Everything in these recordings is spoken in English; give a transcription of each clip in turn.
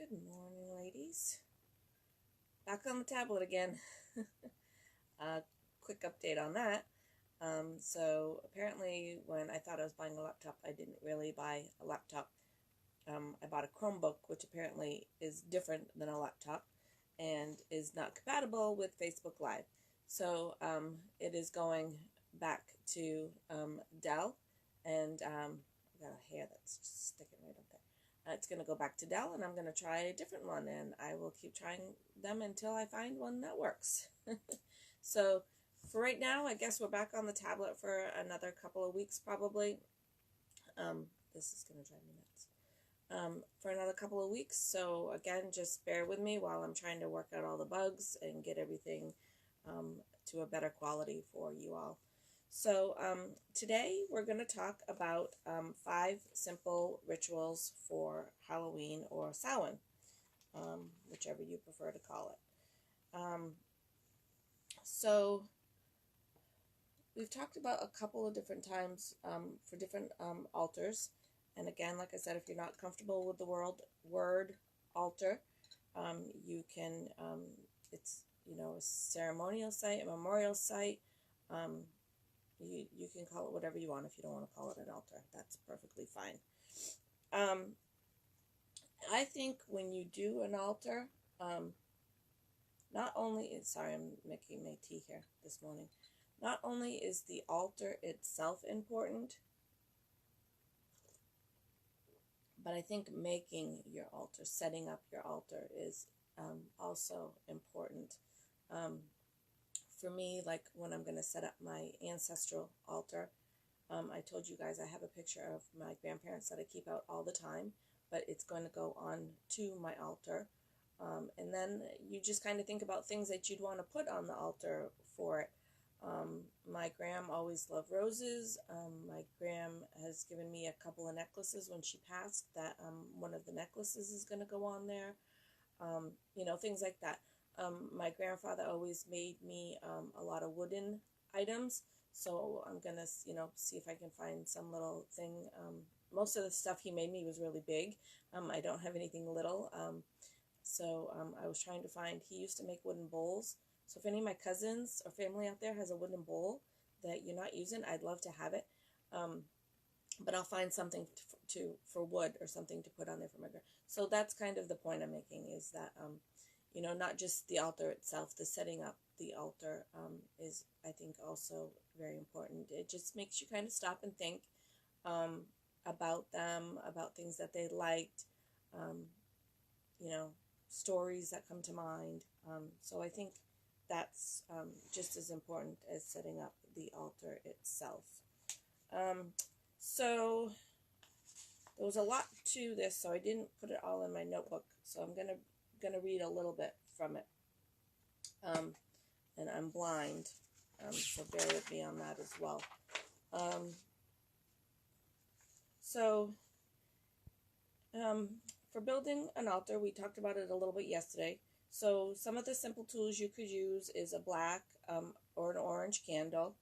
Good morning, ladies. Back on the tablet again. Quick update on that. So apparently when I thought I was buying a laptop, I didn't really buy a laptop. I bought a Chromebook, which apparently is different than a laptop and is not compatible with Facebook Live. So it is going back to Dell, and I got a hair that's just sticking right up there. It's going to go back to Dell, and I'm going to try a different one, and I will keep trying them until I find one that works. So for right now, I guess we're back on the tablet for another couple of weeks probably. This is going to drive me nuts. For another couple of weeks, so again, just bear with me while I'm trying to work out all the bugs and get everything to a better quality for you all. So today we're going to talk about 5 simple rituals for Halloween or Samhain, whichever you prefer to call it. So we've talked about a couple of different times for different altars. And again, like I said, if you're not comfortable with the word altar, you can, it's, a ceremonial site, a memorial site. You can call it whatever you want. If you don't want to call it an altar, that's perfectly fine. I think when you do an altar, not only, sorry, I'm making my tea here this morning. Not only is the altar itself important, but I think making your altar, setting up your altar is also important. For me, like when I'm going to set up my ancestral altar, I told you guys I have a picture of my grandparents that I keep out all the time, but it's going to go on to my altar. And then you just kind of think about things that you'd want to put on the altar for it. My gram always loved roses. My gram has given me a couple of necklaces when she passed that one of the necklaces is going to go on there. Things like that. My grandfather always made me a lot of wooden items, so I'm going to, see if I can find some little thing. Most of the stuff he made me was really big. I don't have anything little, so I was trying to find, he used to make wooden bowls. So if any of my cousins or family out there has a wooden bowl that you're not using, I'd love to have it. But I'll find something for wood or something to put on there for my girl. So that's kind of the point I'm making, is that, not just the altar itself, the setting up the altar is, I think, also very important. It just makes you kind of stop and think about them, about things that they liked, stories that come to mind. So I think that's just as important as setting up the altar itself. So there was a lot to this, so I didn't put it all in my notebook. So I'm gonna read a little bit from it. And I'm blind, so bear with me on that as well. For building an altar, we talked about it a little bit yesterday. So some of the simple tools you could use is a black or an orange candle.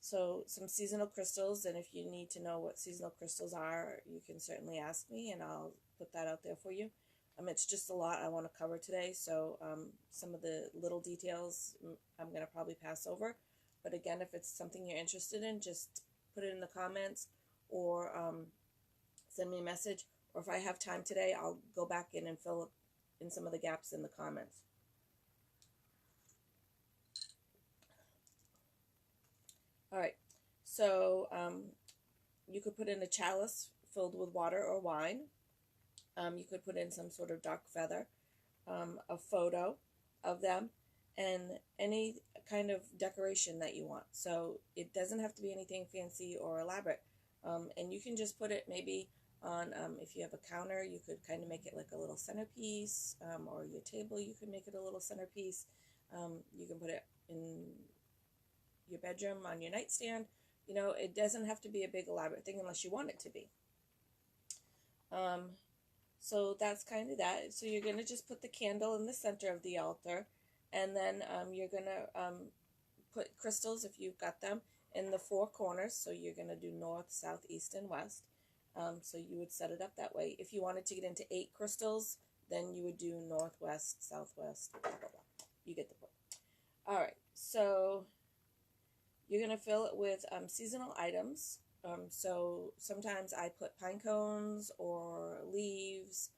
So some seasonal crystals, and if you need to know what seasonal crystals are, you can certainly ask me, and I'll put that out there for you. It's just a lot I want to cover today, so some of the little details I'm going to probably pass over. But again, if it's something you're interested in, just put it in the comments or send me a message. Or if I have time today, I'll go back in and fill in some of the gaps in the comments. All right, so you could put in a chalice filled with water or wine. You could put in some sort of dark feather, a photo of them, and any kind of decoration that you want. So it doesn't have to be anything fancy or elaborate. And you can just put it maybe on, if you have a counter, you could kind of make it like a little centerpiece, or your table, you could make it a little centerpiece. You can put it in your bedroom on your nightstand. It doesn't have to be a big elaborate thing unless you want it to be. So that's kind of that. So you're going to just put the candle in the center of the altar, and then you're going to put crystals, if you've got them, in the 4 corners. So you're going to do north, south, east, and west. So you would set it up that way. If you wanted to get into 8 crystals, then you would do northwest, southwest, blah, blah, blah. You get the point. All right, so you're going to fill it with seasonal items. So sometimes I put pine cones or leaves.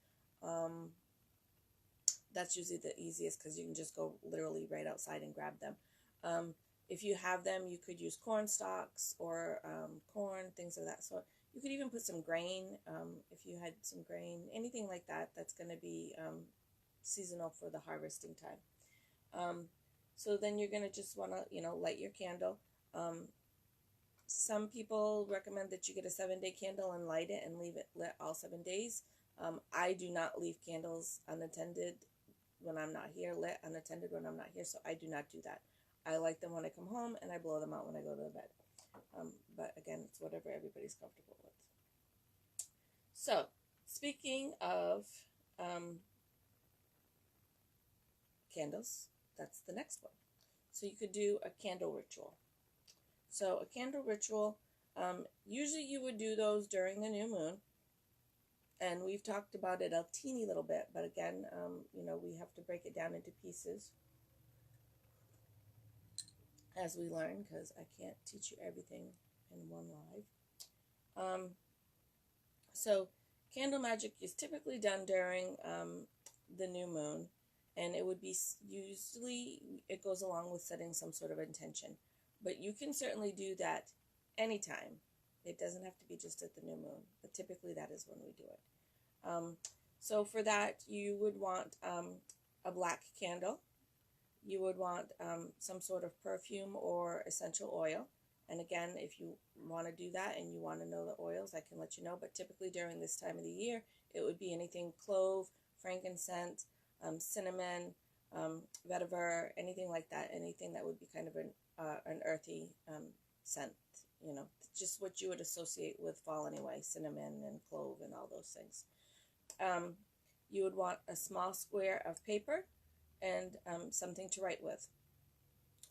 That's usually the easiest because you can just go literally right outside and grab them. If you have them, you could use corn stalks or corn, things of that sort. You could even put some grain, if you had some grain, anything like that, that's going to be seasonal for the harvesting time. So then you're going to just want to, light your candle. Some people recommend that you get a 7-day candle and light it and leave it lit all 7 days. I do not leave candles unattended when I'm not here, lit unattended when I'm not here, so I do not do that. I light them when I come home, and I blow them out when I go to bed. But again, it's whatever everybody's comfortable with. So, speaking of candles, that's the next one. So you could do a candle ritual. So a candle ritual, usually you would do those during the new moon. And we've talked about it a teeny little bit, but again, we have to break it down into pieces as we learn, because I can't teach you everything in one live. So candle magic is typically done during the new moon, and it would be usually, it goes along with setting some sort of intention, but you can certainly do that anytime. It doesn't have to be just at the new moon, but typically that is when we do it. So for that, you would want a black candle. You would want some sort of perfume or essential oil. And again, if you want to do that and you want to know the oils, I can let you know. But typically during this time of the year, it would be anything clove, frankincense, cinnamon, vetiver, anything like that. Anything that would be kind of an earthy scent, just what you would associate with fall anyway, cinnamon and clove and all those things. You would want a small square of paper and something to write with.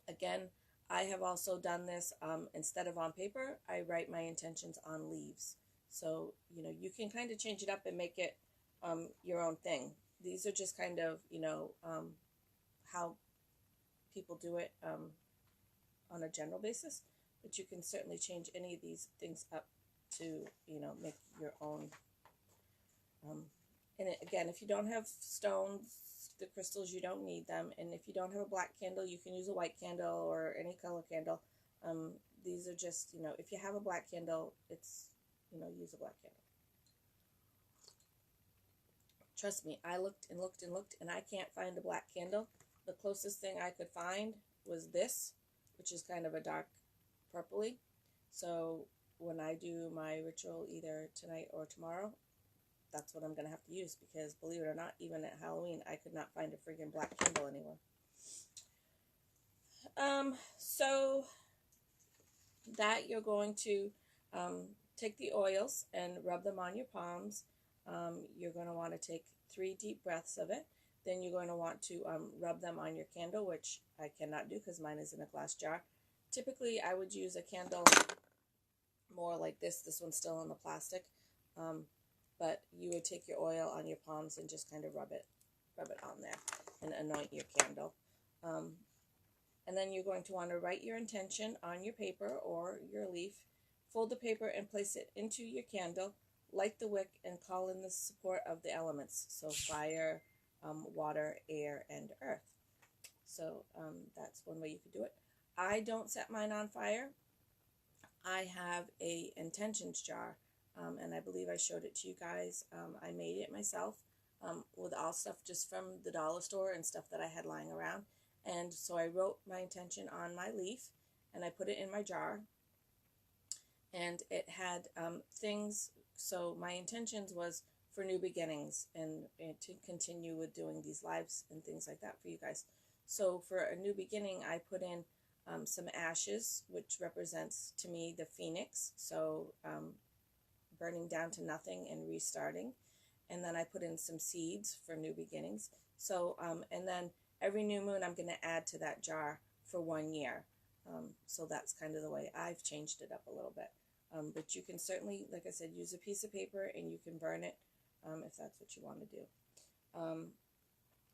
Again, I have also done this, instead of on paper, I write my intentions on leaves. So, you can kind of change it up and make it your own thing. These are just kind of, how people do it on a general basis. But you can certainly change any of these things up to, make your own. And again, if you don't have stones, the crystals, you don't need them. And if you don't have a black candle, you can use a white candle or any color candle. These are just, if you have a black candle, it's, use a black candle. Trust me, I looked and looked and looked, and I can't find a black candle. The closest thing I could find was this, which is kind of a dark purpley. So when I do my ritual either tonight or tomorrow, that's what I'm going to have to use, because believe it or not, even at Halloween, I could not find a friggin' black candle anywhere. So that you're going to take the oils and rub them on your palms. You're going to want to take 3 deep breaths of it. Then you're going to want to rub them on your candle, which I cannot do because mine is in a glass jar. Typically, I would use a candle more like this. This one's still in the plastic. But you would take your oil on your palms and just kind of rub it on there and anoint your candle. And then you're going to want to write your intention on your paper or your leaf. Fold the paper and place it into your candle. Light the wick and call in the support of the elements. So fire, water, air, and earth. So that's one way you could do it. I don't set mine on fire. I have a intentions jar. And I believe I showed it to you guys. I made it myself with all stuff just from the dollar store and stuff that I had lying around. And so I wrote my intention on my leaf and I put it in my jar. And it had things, so my intentions was for new beginnings and to continue with doing these lives and things like that for you guys. So for a new beginning, I put in some ashes, which represents to me the phoenix. So burning down to nothing and restarting. And then I put in some seeds for new beginnings. So, and then every new moon I'm going to add to that jar for 1 year. So that's kind of the way I've changed it up a little bit. But you can certainly, like I said, use a piece of paper and you can burn it if that's what you want to do.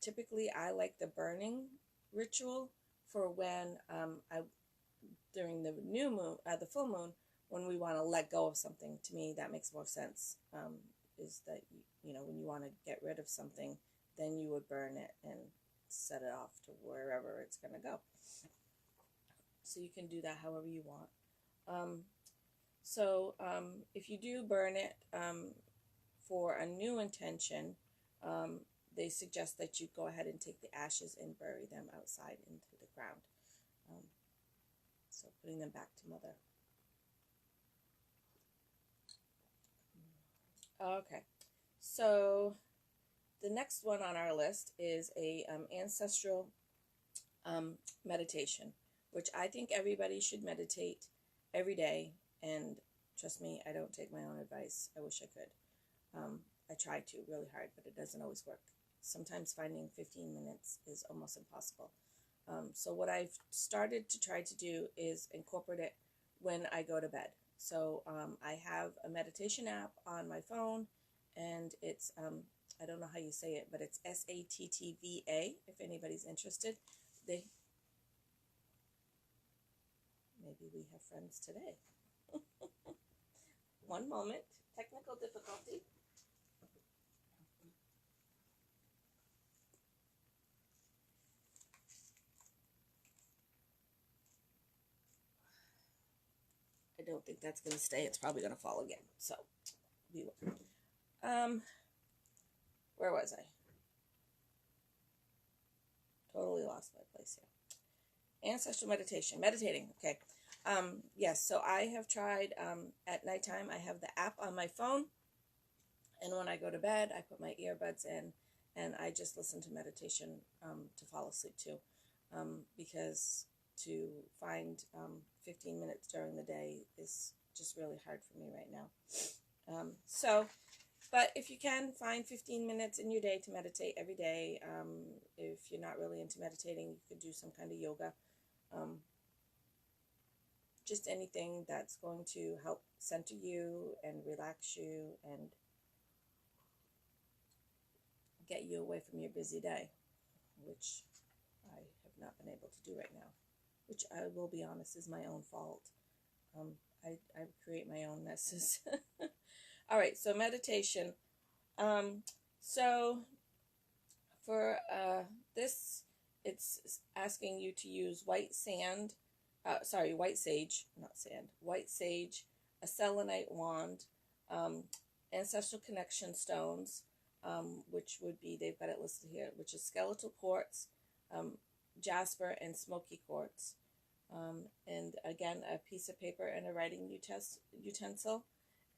Typically, I like the burning ritual for when during the new moon, the full moon, when we want to let go of something. To me, that makes more sense. Is that when you want to get rid of something, then you would burn it and set it off to wherever it's going to go. So you can do that however you want. If you do burn it for a new intention, they suggest that you go ahead and take the ashes and bury them outside into the ground. So putting them back to Mother. Okay, so the next one on our list is a ancestral meditation, which I think everybody should meditate every day. And trust me, I don't take my own advice. I wish I could. I try to really hard, but it doesn't always work. Sometimes finding 15 minutes is almost impossible. So what I've started to try to do is incorporate it when I go to bed. So I have a meditation app on my phone, and it's, I don't know how you say it, but it's SATTVA, if anybody's interested. Maybe we have friends today. One moment, technical difficulty. I don't think that's going to stay. It's probably going to fall again. So, we will. Where was I? Totally lost my place here. Ancestral meditation. Meditating. Okay. Yes, so I have tried at nighttime. I have the app on my phone. And when I go to bed, I put my earbuds in. And I just listen to meditation to fall asleep too. Because to find 15 minutes during the day is just really hard for me right now. But if you can find 15 minutes in your day to meditate every day, if you're not really into meditating, you could do some kind of yoga. Just anything that's going to help center you and relax you and get you away from your busy day, which I have not been able to do right now, which I will be honest is my own fault. I create my own messes. All right, so meditation. So for this, it's asking you to use white sage, a selenite wand, ancestral connection stones, which would be, they've got it listed here, which is skeletal quartz, jasper, and smoky quartz. And again, a piece of paper and a writing utensil,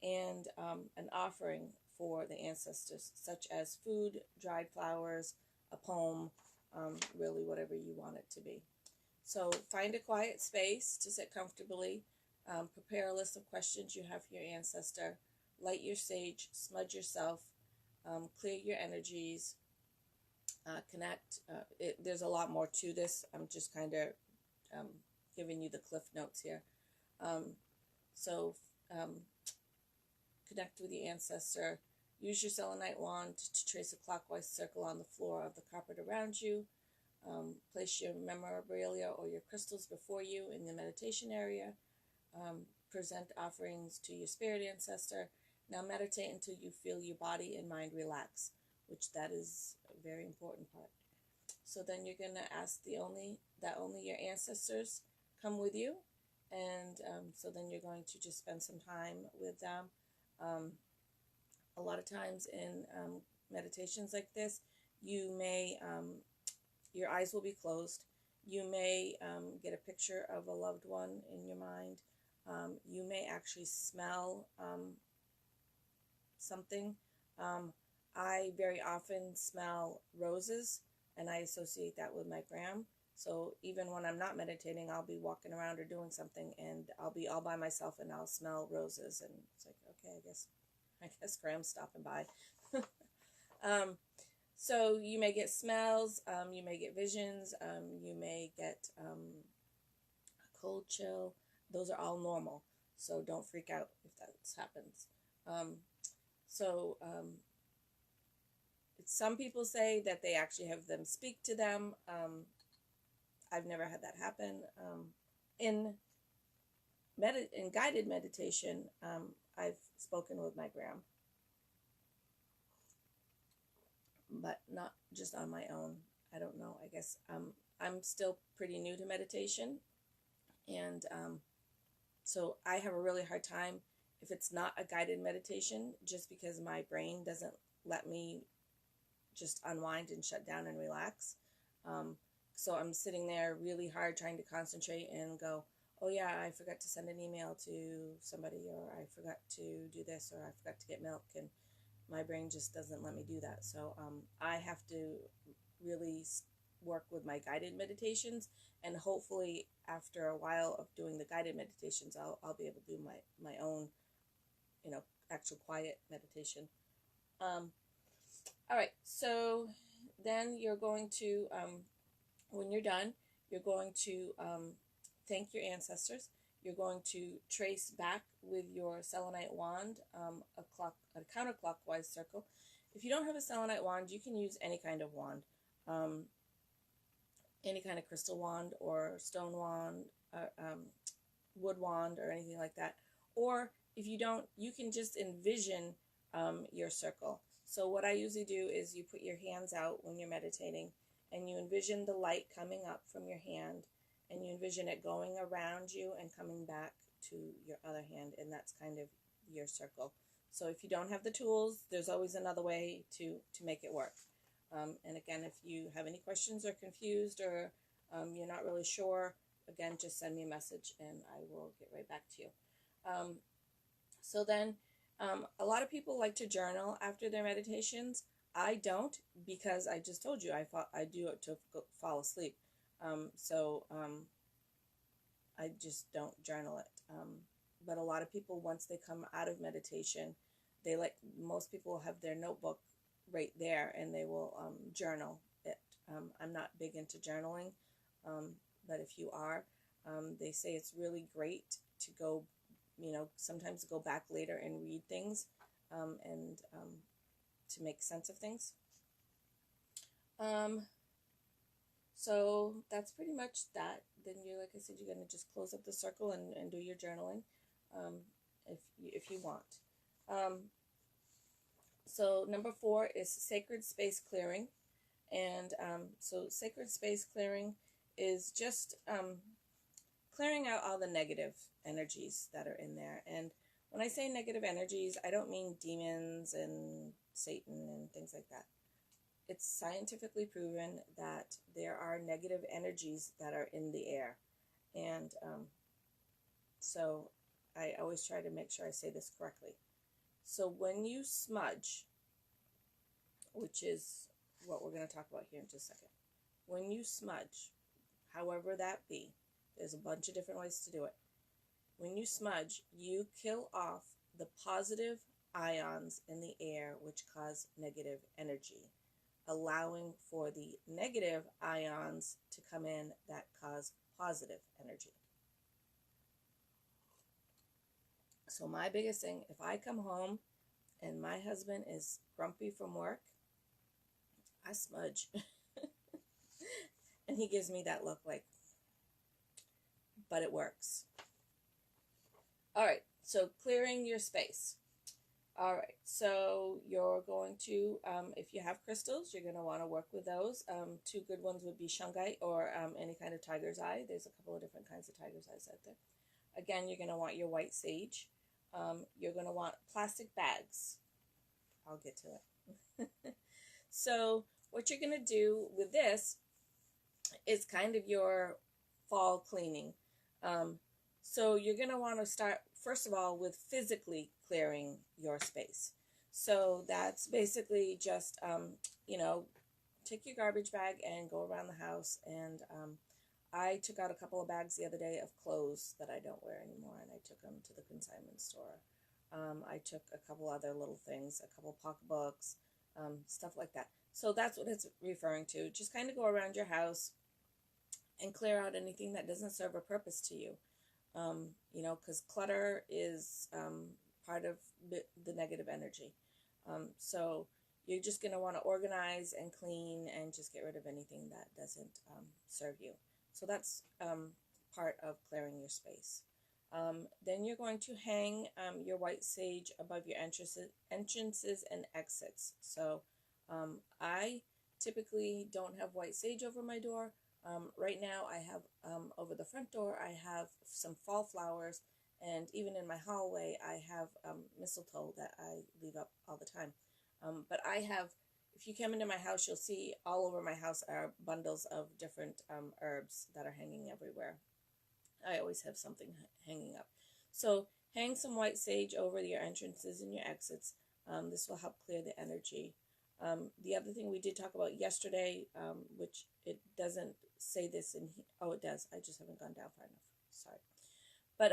and an offering for the ancestors, such as food, dried flowers, a poem, really whatever you want it to be. So find a quiet space to sit comfortably, prepare a list of questions you have for your ancestor, light your sage, smudge yourself, clear your energies, connect. There's a lot more to this. I'm just kind of giving you the cliff notes here. Connect with your ancestor. Use your selenite wand to trace a clockwise circle on the floor of the carpet around you. Place your memorabilia or your crystals before you in the meditation area. Present offerings to your spirit ancestor. Now meditate until you feel your body and mind relax, which that is a very important part. So then you're going to ask that only your ancestors come with you. And so then you're going to just spend some time with them. A lot of times in meditations like this, you may, your eyes will be closed. You may get a picture of a loved one in your mind. You may actually smell something. I very often smell roses, and I associate that with my gram. So even when I'm not meditating, I'll be walking around or doing something, and I'll be all by myself, and I'll smell roses, and it's like, okay, I guess Gram's stopping by. So you may get smells, you may get visions, you may get a cold chill. Those are all normal. So don't freak out if that happens. So some people say that they actually have them speak to them. I've never had that happen. In guided meditation, I've spoken with my gram, but not just on my own. I don't know. I guess I'm still pretty new to meditation, and so I have a really hard time if it's not a guided meditation, just because my brain doesn't let me just unwind and shut down and relax. So I'm sitting there really hard trying to concentrate and go, oh yeah, I forgot to send an email to somebody, or I forgot to do this, or I forgot to get milk, and my brain just doesn't let me do that. So I have to really work with my guided meditations, and hopefully after a while of doing the guided meditations, I'll be able to do my own, actual quiet meditation. All right, so then you're going to, when you're done, you're going to thank your ancestors. You're going to trace back with your selenite wand a counterclockwise circle. If you don't have a selenite wand, you can use any kind of wand, any kind of crystal wand or stone wand, wood wand, or anything like that. Or if you don't, you can just envision your circle. So what I usually do is you put your hands out when you're meditating, and you envision the light coming up from your hand, and you envision it going around you and coming back to your other hand, and that's kind of your circle. So if you don't have the tools, there's always another way to make it work. And again, if you have any questions or confused, or you're not really sure, again, just send me a message and I will get right back to you. So then, a lot of people like to journal after their meditations. I don't, because I just told you I do it to fall asleep. So I just don't journal it. But a lot of people, once they come out of meditation, most people have their notebook right there, and they will journal it. I'm not big into journaling, but if you are, they say it's really great to go, sometimes go back later and read things, and to make sense of things. So that's pretty much that. Then like I said, you're going to just close up the circle and do your journaling, if you want. So number 4 is sacred space clearing. And so sacred space clearing is just clearing out all the negative energies that are in there. And when I say negative energies, I don't mean demons and Satan and things like that. It's scientifically proven that there are negative energies that are in the air. And so I always try to make sure I say this correctly. So when you smudge, which is what we're going to talk about here in just a second. When you smudge, however that be, there's a bunch of different ways to do it. When you smudge, you kill off the positive ions in the air which cause negative energy, allowing for the negative ions to come in that cause positive energy. So my biggest thing, if I come home and my husband is grumpy from work, I smudge. And he gives me that look like, but it works. All right, so clearing your space. All right, so you're going to, if you have crystals, you're going to want to work with those. 2 good ones would be shungite or any kind of tiger's eye. There's a couple of different kinds of tiger's eyes out there. Again, you're going to want your white sage. You're going to want plastic bags. I'll get to it. So what you're going to do with this is kind of your fall cleaning. So you're going to want to start, first of all, with physically clearing your space. So that's basically just, take your garbage bag and go around the house. And I took out a couple of bags the other day of clothes that I don't wear anymore, and I took them to the consignment store. I took a couple other little things, a couple pocketbooks, stuff like that. So that's what it's referring to. Just kind of go around your house and clear out anything that doesn't serve a purpose to you. You know, because clutter is part of the negative energy. So you're just going to want to organize and clean and just get rid of anything that doesn't serve you. So that's part of clearing your space. Then you're going to hang your white sage above your entrances and exits. So I typically don't have white sage over my door. Right now I have over the front door, I have some fall flowers, and even in my hallway I have mistletoe that I leave up all the time. But I have, if you come into my house, you'll see all over my house are bundles of different herbs that are hanging everywhere. I always have something hanging up. So hang some white sage over your entrances and your exits. This will help clear the energy. The other thing we did talk about yesterday, which it doesn't say this in here. Oh, it does. I just haven't gone down far enough. Sorry. But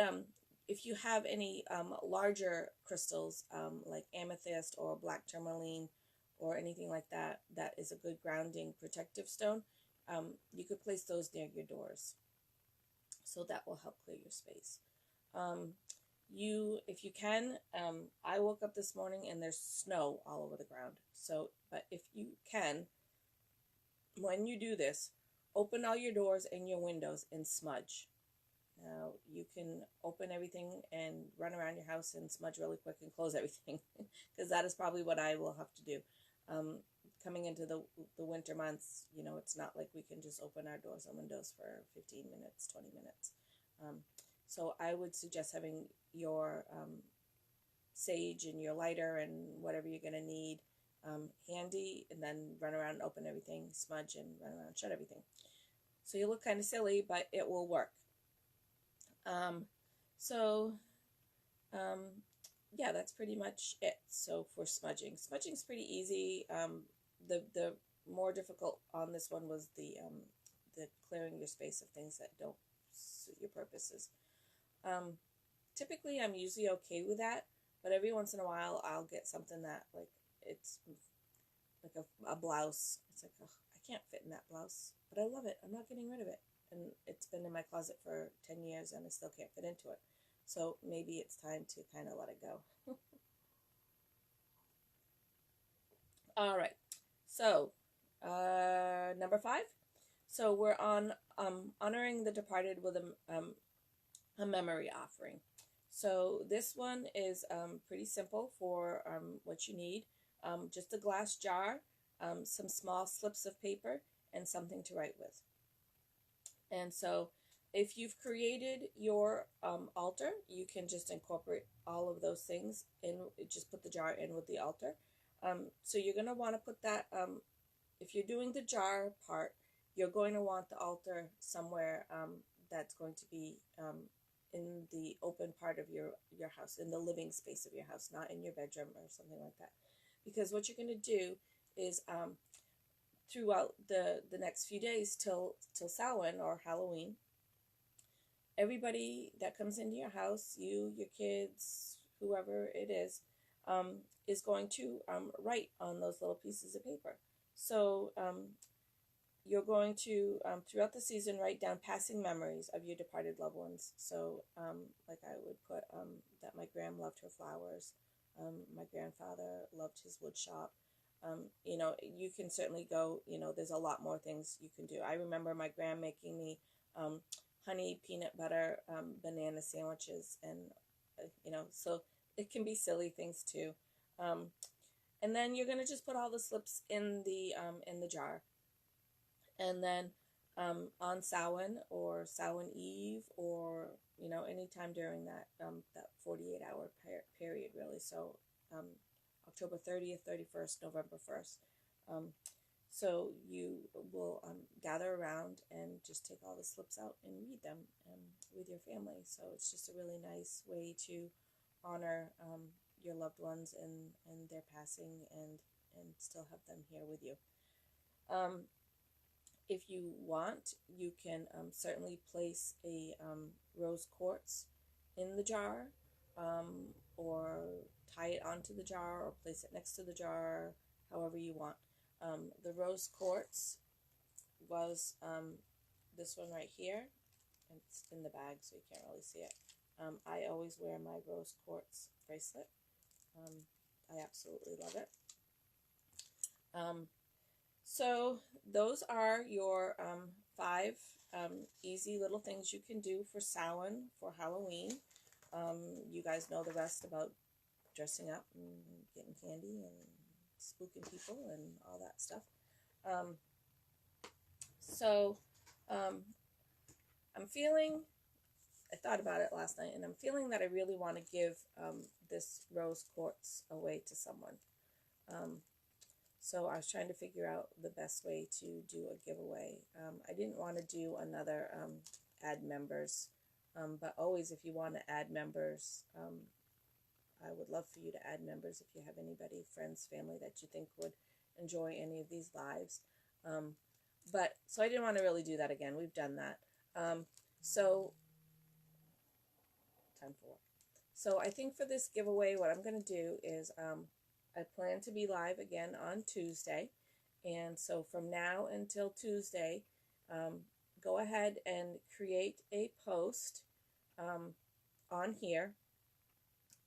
if you have any larger crystals like amethyst or black tourmaline or anything like that, that is a good grounding protective stone, you could place those near your doors. So that will help clear your space. If you can, I woke up this morning and there's snow all over the ground. So, but if you can, when you do this, open all your doors and your windows and smudge. Now, you can open everything and run around your house and smudge really quick and close everything, because that is probably what I will have to do. Coming into the winter months, you know, it's not like we can just open our doors and windows for 15 minutes, 20 minutes. So I would suggest having your sage and your lighter and whatever you're going to need handy, and then run around and open everything, smudge, and run around and shut everything. So you look kind of silly, but it will work. Yeah, that's pretty much it. So for smudging's pretty easy. The more difficult on this one was the clearing your space of things that don't suit your purposes. Typically I'm usually okay with that, but every once in a while I'll get something that, like, it's like a blouse. It's like, oh, I can't fit in that blouse, but I love it. I'm not getting rid of it. And it's been in my closet for 10 years and I still can't fit into it. So maybe it's time to kind of let it go. All right. So, number 5. So we're on honoring the departed with a memory offering. So this one is pretty simple for what you need. Just a glass jar, some small slips of paper, and something to write with. And so if you've created your altar, you can just incorporate all of those things in, just put the jar in with the altar. So you're going to want to put that, if you're doing the jar part, you're going to want the altar somewhere that's going to be in the open part of your house, in the living space of your house, not in your bedroom or something like that. Because what you're going to do is throughout the next few days till Samhain or Halloween, everybody that comes into your house, you, your kids, whoever it is going to write on those little pieces of paper. So you're going to, throughout the season, write down passing memories of your departed loved ones. So like I would put that my gram loved her flowers, my grandfather loved his wood shop. You know, you can certainly go, you know, there's a lot more things you can do. I remember my gram making me honey, peanut butter, banana sandwiches, and, you know, so it can be silly things too. And then you're going to just put all the slips in the jar. And then on Samhain or Samhain Eve, or, you know, anytime during that 48-hour period, really. So October 30th, 31st, November 1st. So you will gather around and just take all the slips out and read them with your family. So it's just a really nice way to honor your loved ones and their passing, and still have them here with you. If you want, you can certainly place a rose quartz in the jar, or tie it onto the jar, or place it next to the jar, however you want. The rose quartz was this one right here, It's in the bag, so you can't really see it. I always wear my rose quartz bracelet. I absolutely love it. So those are your 5 easy little things you can do for Samhain, for Halloween. You guys know the rest about dressing up and getting candy and spooking people and all that stuff. I'm feeling, I thought about it last night, and I'm feeling that I really want to give this rose quartz away to someone. So I was trying to figure out the best way to do a giveaway. I didn't want to do another add members, but always if you want to add members, I would love for you to add members if you have anybody, friends, family that you think would enjoy any of these lives. So I didn't want to really do that again. We've done that. So time for work. So I think for this giveaway, what I'm going to do is I plan to be live again on Tuesday. And so from now until Tuesday, go ahead and create a post on here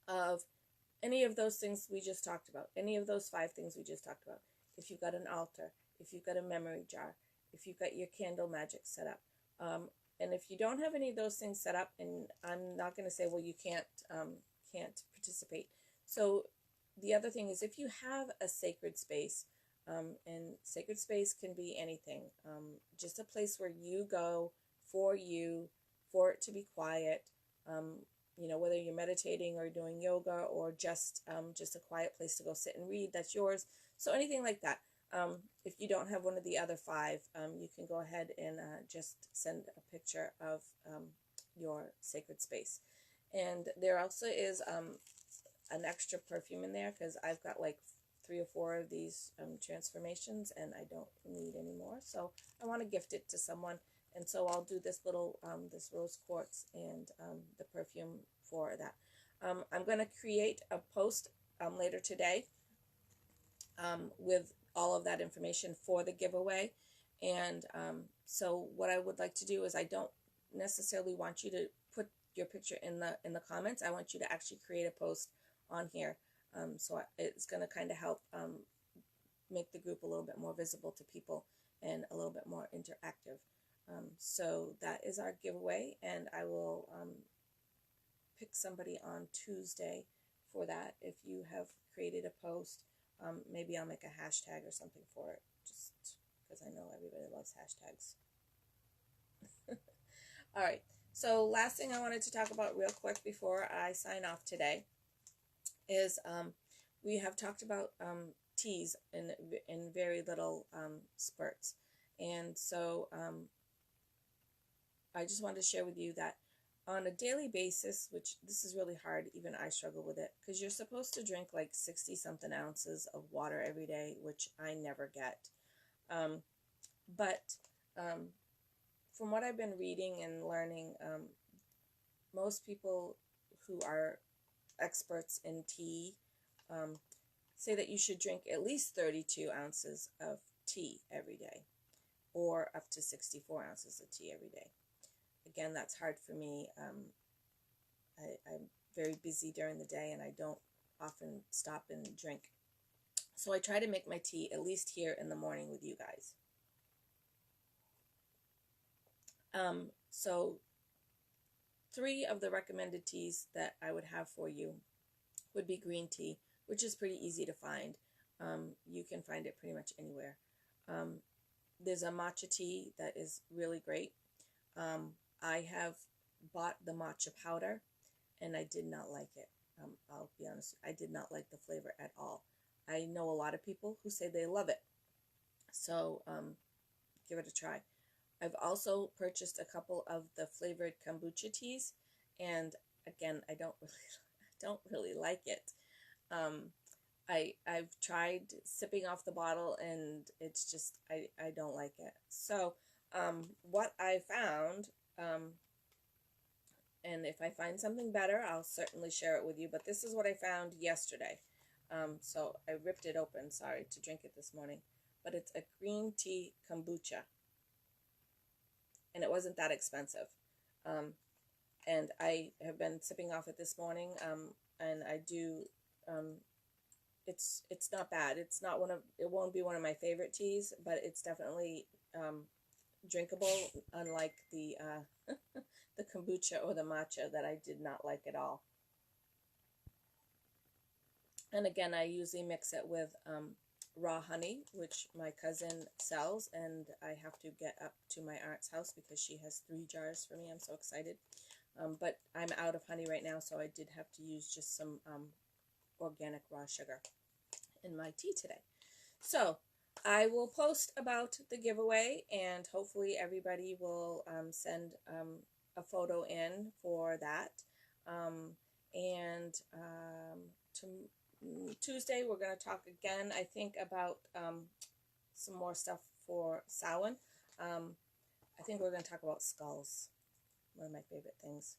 of any of those things we just talked about, any of those 5 things we just talked about. If you've got an altar, if you've got a memory jar, if you've got your candle magic set up. And if you don't have any of those things set up, and I'm not going to say, well, you can't participate. So the other thing is, if you have a sacred space, and sacred space can be anything, just a place where you go for it to be quiet, you know, whether you're meditating or doing yoga or just a quiet place to go sit and read, that's yours. So anything like that. If you don't have one of the other 5, you can go ahead and just send a picture of your sacred space. And there also is an extra perfume in there, because I've got like 3 or 4 of these transformations and I don't need any more. So I want to gift it to someone. And so I'll do this little, this rose quartz and the perfume for that. I'm going to create a post later today with all of that information for the giveaway. And so what I would like to do is, I don't necessarily want you to put your picture in the comments. I want you to actually create a post on here. So it's going to kind of help make the group a little bit more visible to people and a little bit more interactive. So that is our giveaway, and I will pick somebody on Tuesday for that. If you have created a post, maybe I'll make a hashtag or something for it, just because I know everybody loves hashtags. All right, so last thing I wanted to talk about real quick before I sign off today is we have talked about teas in very little spurts. And so I just wanted to share with you that on a daily basis, which this is really hard, even I struggle with it, because you're supposed to drink like 60 something ounces of water every day, which I never get. But from what I've been reading and learning, most people who are experts in tea say that you should drink at least 32 ounces of tea every day, or up to 64 ounces of tea every day. Again, that's hard for me. I'm very busy during the day and I don't often stop and drink. So I try to make my tea at least here in the morning with you guys. So 3 of the recommended teas that I would have for you would be green tea, which is pretty easy to find. You can find it pretty much anywhere. There's a matcha tea that is really great. I have bought the matcha powder and I did not like it. I'll be honest, I did not like the flavor at all. I know a lot of people who say they love it. So give it a try. I've also purchased a couple of the flavored kombucha teas, and again, I don't really like it. I've tried sipping off the bottle and it's just, I don't like it. So what I found, and if I find something better, I'll certainly share it with you, but this is what I found yesterday. So I ripped it open, sorry, to drink it this morning, but it's a green tea kombucha, and it wasn't that expensive. And I have been sipping off it this morning, and I do, it's not bad. It won't be one of my favorite teas, but it's definitely drinkable, unlike the the kombucha or the matcha that I did not like at all. And again, I usually mix it with raw honey, which my cousin sells, and I have to get up to my aunt's house because she has 3 jars for me. I'm so excited. But I'm out of honey right now, so I did have to use just some organic raw sugar in my tea today. So I will post about the giveaway, and hopefully everybody will send a photo in for that. And Tuesday we're going to talk again, I think, about some more stuff for Samhain. I think we're going to talk about skulls, one of my favorite things.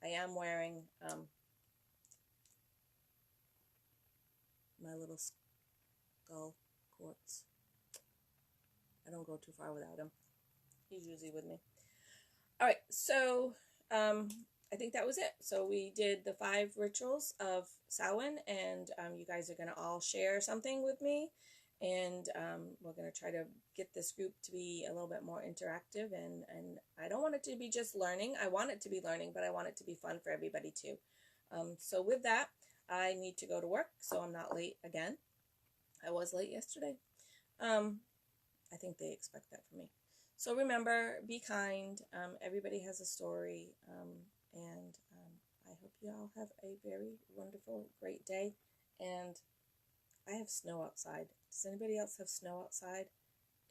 I am wearing my little skull quartz. I don't go too far without him. He's usually with me. All right, so I think that was it. So we did the 5 rituals of Samhain, and you guys are going to all share something with me, and we're going to try to get this group to be a little bit more interactive, and I don't want it to be just learning. I want it to be learning, but I want it to be fun for everybody too. So with that, I need to go to work, so I'm not late again. I was late yesterday. I think they expect that from me. So remember, be kind. Everybody has a story, and I hope you all have a very wonderful, great day. And I have snow outside. Does anybody else have snow outside?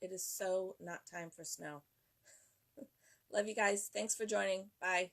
It is so not time for snow. Love you guys. Thanks for joining. Bye.